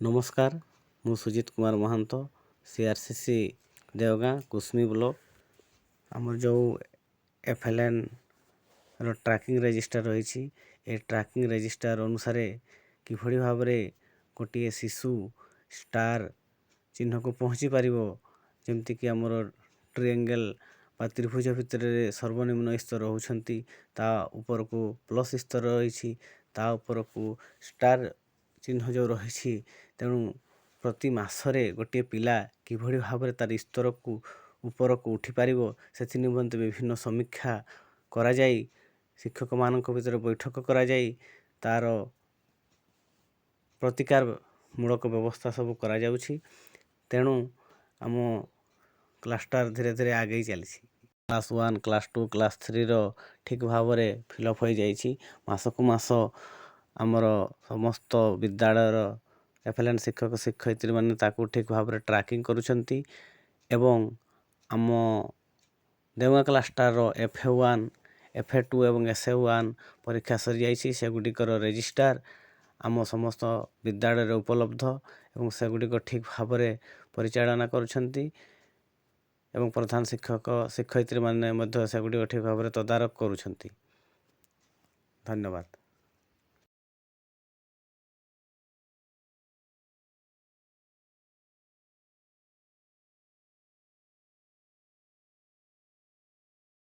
नमस्कार मु सुजित कुमार महांत सीआरसीसी देवगाँ कुसमी ब्लॉक आमर जो एफएलएन रो ट्रैकिंग रजिस्टर रही ए ट्रैकिंग रजिस्टर अनुसार किभली भाव गोटे शिशु स्टार चिन्ह को पहुँची पार जमती आमर ट्रायंगल बा त्रिभुज भितर सर्वनिम्न स्तर होती ऊपर को प्लस स्तर रही उपर को स्टार चिन्ह जो रही तेणु प्रति मासरे गोटे पिला किभली भाव तार स्तर को ऊपर को उठी पार से निमंते विभिन्न समीक्षा करा जाई शिक्षक मानक भीतर बैठक करा जाई तार प्रतिकार मूलक व्यवस्था सब करा जाउछि। तेणु आम क्लासटार धीरे धीरे आगे चली क्लास 1 क्लास 2 क्लास 3 रो ठीक भाव में फिलअप हो जाइछि। मासकु मास आमर समस्त विद्यालय एफएलएन शिक्षक शिक्षयित्री माने ताकू ठीक भाव में ट्रैकिंग करुछंती एवं आम देवगाँ क्लासटार FA1 FA2 एवं SA1 परीक्षा सरी जाइछि सेगुडिकर रजिस्टर आम समस्त विद्यालय उपलब्ध एवं सेगुडिक ठीक भाव में परिचालना करुछंती एवं प्रधान शिक्षक शिक्षयित्री माने सेगुडिक ठीक भाव में तदारक करुछंती। धन्यवाद।